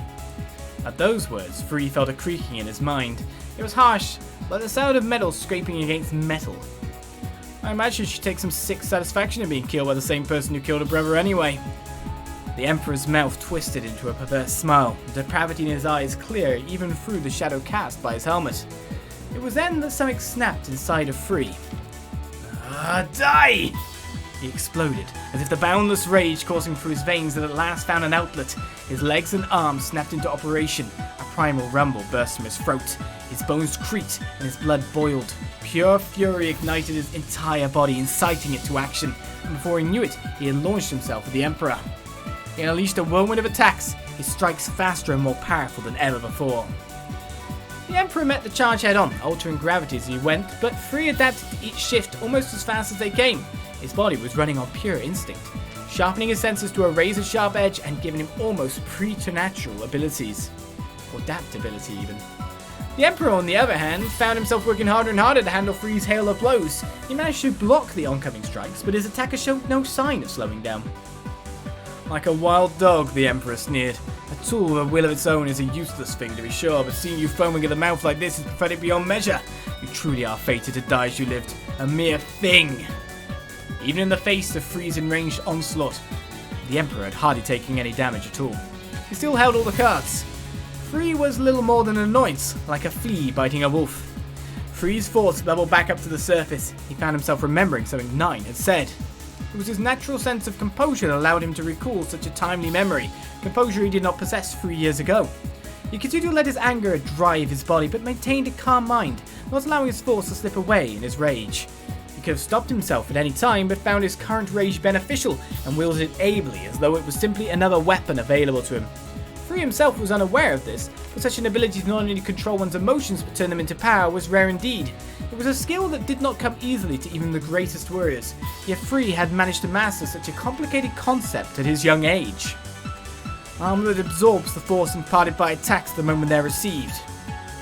At those words, Free felt a creaking in his mind. It was harsh, like the sound of metal scraping against metal. I imagine she'd take some sick satisfaction in being killed by the same person who killed her brother anyway. The Emperor's mouth twisted into a perverse smile, the depravity in his eyes clear even through the shadow cast by his helmet. It was then that something snapped inside of Free. Die! He exploded, as if the boundless rage coursing through his veins had at last found an outlet. His legs and arms snapped into operation. A primal rumble burst from his throat. His bones creaked and his blood boiled. Pure fury ignited his entire body, inciting it to action. And before he knew it, he had launched himself at the Emperor. He had unleashed a whirlwind of attacks, his strikes faster and more powerful than ever before. The Emperor met the charge head-on, altering gravity as he went, but Free adapted to each shift almost as fast as they came. His body was running on pure instinct, sharpening his senses to a razor-sharp edge and giving him almost preternatural abilities. Or adaptability, even. The Emperor, on the other hand, found himself working harder and harder to handle Free's hail of blows. He managed to block the oncoming strikes, but his attacker showed no sign of slowing down. Like a wild dog, the Emperor sneered. A tool with a will of its own is a useless thing, to be sure, but seeing you foaming at the mouth like this is pathetic beyond measure. You truly are fated to die as you lived. A mere thing. Even in the face of Free's enraged onslaught, the Emperor had hardly taken any damage at all. He still held all the cards. Free was little more than an annoyance, like a flea biting a wolf. Free's thoughts bubbled back up to the surface. He found himself remembering something Nihon had said. It was his natural sense of composure that allowed him to recall such a timely memory, composure he did not possess 3 years ago. He continued to let his anger drive his body, but maintained a calm mind, not allowing his thoughts to slip away in his rage. He could have stopped himself at any time, but found his current rage beneficial and wielded it ably as though it was simply another weapon available to him. Free himself was unaware of this, but such an ability to not only control one's emotions but turn them into power was rare indeed. It was a skill that did not come easily to even the greatest warriors, yet Free had managed to master such a complicated concept at his young age. Armor that absorbs the force imparted by attacks the moment they're received.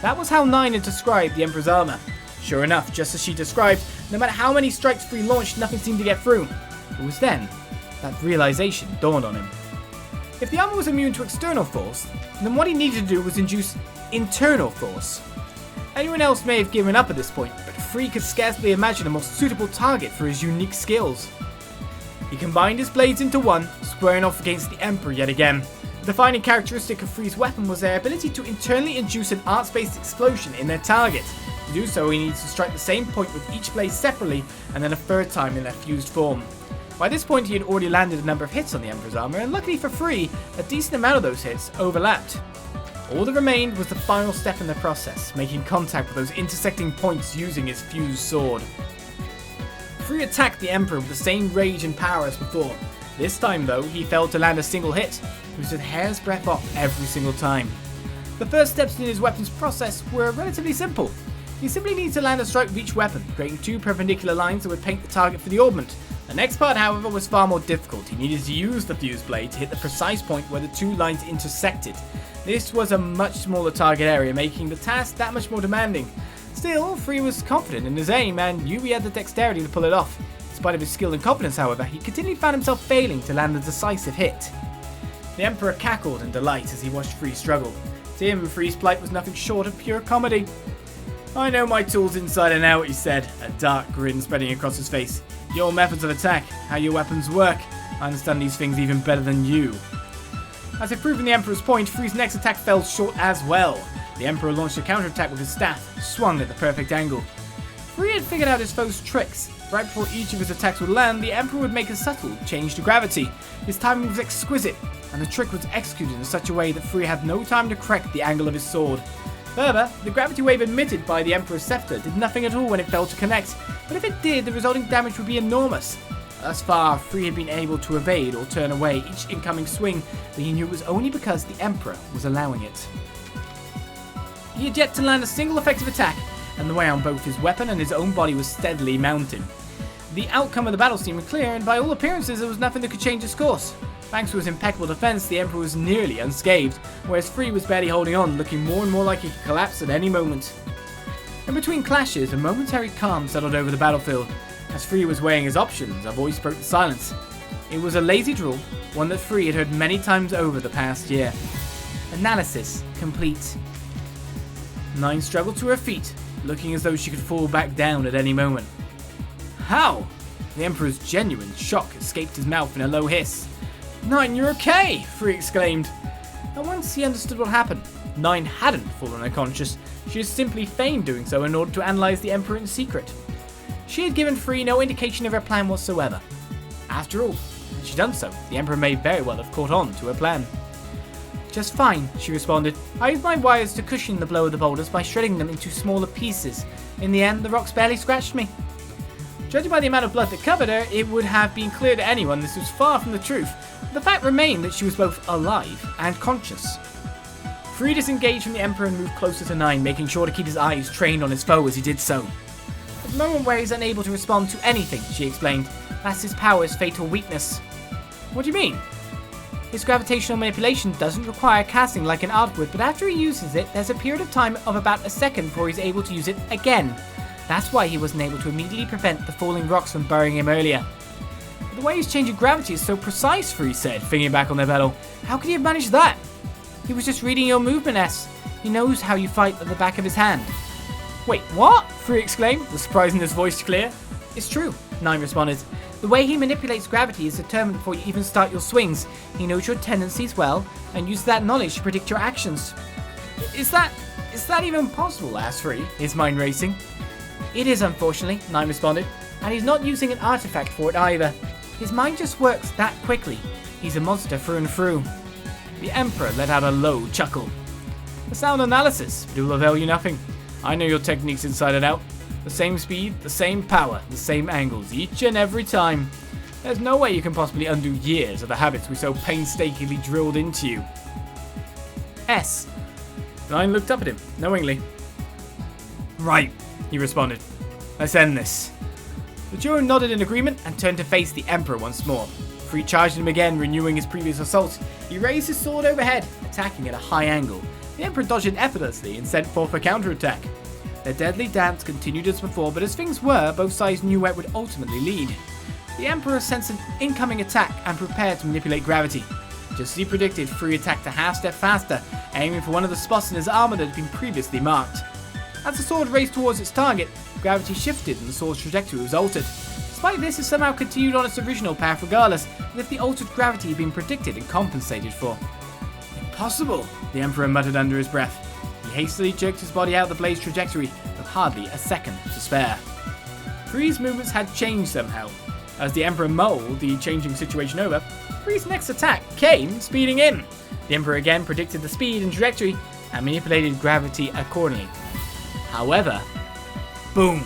That was how Nihon had described the Emperor's armor. Sure enough, just as she described, no matter how many strikes Free launched, nothing seemed to get through. It was then that realization dawned on him. If the armor was immune to external force, then what he needed to do was induce internal force. Anyone else may have given up at this point, but Free could scarcely imagine a more suitable target for his unique skills. He combined his blades into one, squaring off against the Emperor yet again. The defining characteristic of Free's weapon was their ability to internally induce an arts-based explosion in their target. To do so, he needs to strike the same point with each blade separately, and then a third time in their fused form. By this point, he had already landed a number of hits on the Emperor's armor, and luckily for Free, a decent amount of those hits overlapped. All that remained was the final step in the process, making contact with those intersecting points using his fused sword. Free attacked the Emperor with the same rage and power as before. This time, though, he failed to land a single hit. He was a hair's breadth off every single time. The first steps in his weapon's process were relatively simple. He simply needed to land a strike with each weapon, creating 2 perpendicular lines that would paint the target for the orbment. The next part, however, was far more difficult. He needed to use the fused blade to hit the precise point where the 2 lines intersected. This was a much smaller target area, making the task that much more demanding. Still, Free was confident in his aim and knew he had the dexterity to pull it off. In spite of his skill and confidence, however, he continually found himself failing to land a decisive hit. The Emperor cackled in delight as he watched Free struggle. To him, Free's plight was nothing short of pure comedy. "I know my tools inside and out," he said, a dark grin spreading across his face. "Your methods of attack, how your weapons work, I understand these things even better than you." As if proving the Emperor's point, Free's next attack fell short as well. The Emperor launched a counterattack with his staff, swung at the perfect angle. Free had figured out his foe's tricks. Right before each of his attacks would land, the Emperor would make a subtle change to gravity. His timing was exquisite, and the trick was executed in such a way that Free had no time to correct the angle of his sword. Further, the gravity wave emitted by the Emperor's scepter did nothing at all when it failed to connect, but if it did, the resulting damage would be enormous. Thus far, Free had been able to evade or turn away each incoming swing, but he knew it was only because the Emperor was allowing it. He had yet to land a single effective attack, and the weigh on both his weapon and his own body was steadily mounting. The outcome of the battle seemed clear, and by all appearances there was nothing that could change his course. Thanks to his impeccable defense, the Emperor was nearly unscathed, whereas Free was barely holding on, looking more and more like he could collapse at any moment. In between clashes, a momentary calm settled over the battlefield. As Free was weighing his options, a voice broke the silence. It was a lazy drawl, one that Free had heard many times over the past year. Analysis complete. Nihon struggled to her feet, looking as though she could fall back down at any moment. "How?" The Emperor's genuine shock escaped his mouth in a low hiss. "Nihon, you're okay!" Free exclaimed. And once he understood what happened, Nihon hadn't fallen unconscious. She had simply feigned doing so in order to analyze the Emperor in secret. She had given Free no indication of her plan whatsoever. After all, had she done so, the Emperor may very well have caught on to her plan. "Just fine," she responded. "I used my wires to cushion the blow of the boulders by shredding them into smaller pieces. In the end, the rocks barely scratched me." Judging by the amount of blood that covered her, it would have been clear to anyone this was far from the truth. The fact remained that she was both alive and conscious. Free disengaged from the Emperor and moved closer to Nihon, making sure to keep his eyes trained on his foe as he did so. "At the moment where he's unable to respond to anything," she explained, "that's his power's fatal weakness." "What do you mean?" "His gravitational manipulation doesn't require casting like an art would, but after he uses it, there's a period of time of about a second before he's able to use it again. That's why he wasn't able to immediately prevent the falling rocks from burying him earlier." But the way he's changing gravity is so precise, Free said, thinking back on their battle. How could he have managed that? He was just reading your movement, S. He knows how you fight at the back of his hand. Wait, what? Free exclaimed, the surprise in his voice clear. It's true, Nihon responded. The way he manipulates gravity is determined before you even start your swings. He knows your tendencies well, and uses that knowledge to predict your actions. Is that even possible? Asked Free, his mind racing. It is, unfortunately, Nihon responded, and he's not using an artifact for it either. His mind just works that quickly. He's a monster through and through. The Emperor let out a low chuckle. A sound analysis, but it will avail you nothing. I know your techniques inside and out. The same speed, the same power, the same angles, each and every time. There's no way you can possibly undo years of the habits we so painstakingly drilled into you. S. Nihon looked up at him, knowingly. Right, he responded. Let's end this. The duo nodded in agreement and turned to face the Emperor once more. Free charged him again, renewing his previous assault. He raised his sword overhead, attacking at a high angle. The Emperor dodged it effortlessly and sent forth a counterattack. Their deadly dance continued as before, but as things were, both sides knew where it would ultimately lead. The Emperor sensed an incoming attack and prepared to manipulate gravity. Just as he predicted, Free attacked a half-step faster, aiming for one of the spots in his armor that had been previously marked. As the sword raced towards its target, gravity shifted and the sword's trajectory was altered. Despite this, it somehow continued on its original path regardless, as if the altered gravity had been predicted and compensated for. Impossible, the Emperor muttered under his breath. He hastily jerked his body out of the blade's trajectory, with hardly a second to spare. Free's movements had changed somehow. As the Emperor mulled the changing situation over, Free's next attack came speeding in. The Emperor again predicted the speed and trajectory, and manipulated gravity accordingly. However, boom!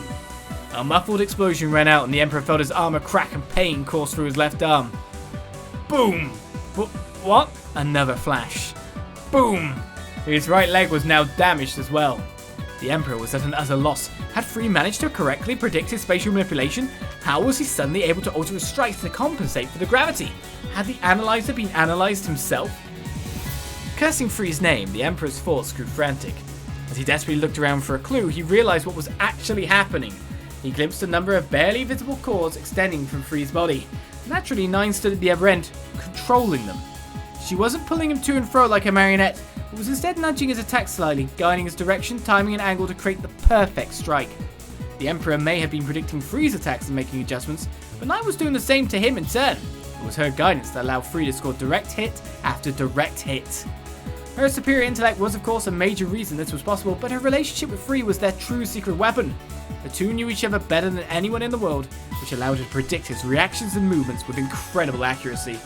A muffled explosion ran out and the Emperor felt his armor crack and pain course through his left arm. Boom! What? Another flash. Boom! His right leg was now damaged as well. The Emperor was at an utter loss. Had Free managed to correctly predict his spatial manipulation? How was he suddenly able to alter his strikes to compensate for the gravity? Had the analyzer been analyzed himself? Cursing Free's name, the Emperor's thoughts grew frantic. As he desperately looked around for a clue, he realized what was actually happening. He glimpsed a number of barely visible cords extending from Free's body. Naturally, Nihon stood at the other end, controlling them. She wasn't pulling him to and fro like a marionette, but was instead nudging his attack slightly, guiding his direction, timing an angle to create the perfect strike. The Emperor may have been predicting Free's attacks and making adjustments, but Nihon was doing the same to him in turn. It was her guidance that allowed Free to score direct hit after direct hit. Her superior intellect was of course a major reason this was possible, but her relationship with Free was their true secret weapon. The two knew each other better than anyone in the world, which allowed her to predict his reactions and movements with incredible accuracy.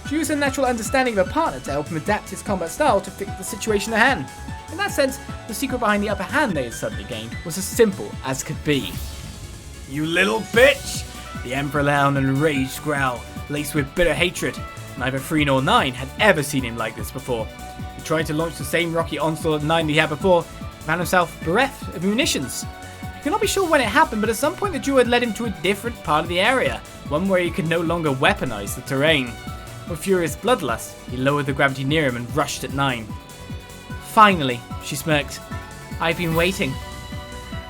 She used her natural understanding of her partner to help him adapt his combat style to fit the situation at hand. In that sense, the secret behind the upper hand they had suddenly gained was as simple as could be. You little bitch! The Emperor let out an enraged growl, laced with bitter hatred. Neither Free nor Nihon had ever seen him like this before. He tried to launch the same rocky onslaught at Nihon that he had before, found himself bereft of munitions. He could not be sure when it happened, but at some point the duo had led him to a different part of the area, one where he could no longer weaponize the terrain. With furious bloodlust, he lowered the gravity near him and rushed at Nihon. Finally, she smirked. I've been waiting.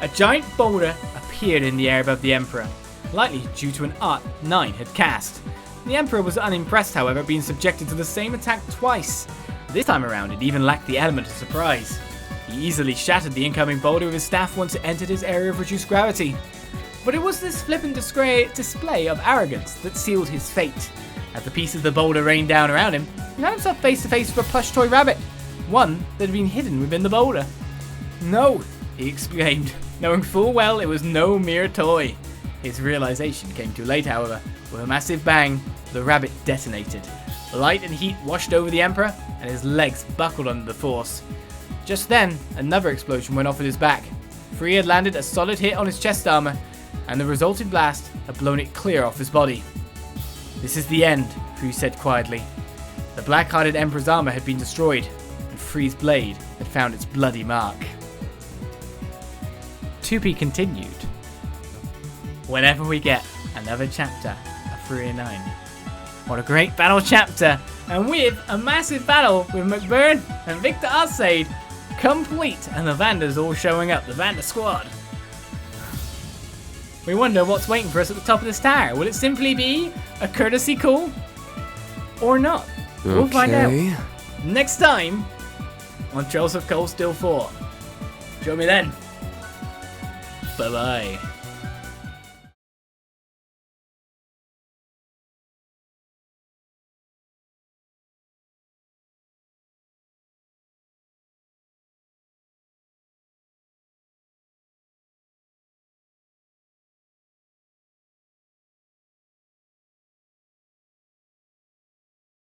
A giant boulder appeared in the air above the Emperor, likely due to an art Nihon had cast. The Emperor was unimpressed, however, being subjected to the same attack twice. This time around, it even lacked the element of surprise. He easily shattered the incoming boulder with his staff once it entered his area of reduced gravity. But it was this flippant display of arrogance that sealed his fate. As the piece of the boulder rained down around him, he found himself face to face with a plush toy rabbit, one that had been hidden within the boulder. No, he exclaimed, knowing full well it was no mere toy. His realization came too late, however. With a massive bang, the rabbit detonated. Light and heat washed over the Emperor, and his legs buckled under the force. Just then, another explosion went off at his back. Free had landed a solid hit on his chest armor, and the resulting blast had blown it clear off his body. This is the end, Free said quietly. The black-hearted Emperor's armor had been destroyed, and Free's blade had found its bloody mark. To be continued. Whenever we get another chapter of 3 and 9. What a great battle chapter, and with a massive battle with McBurn and Victor Arseid complete, and the Vanders all showing up, the Vander squad. We wonder what's waiting for us at the top of this tower. Will it simply be a courtesy call or not? We'll find out next time on Trails of Cold Steel 4. Show me then. Bye-bye.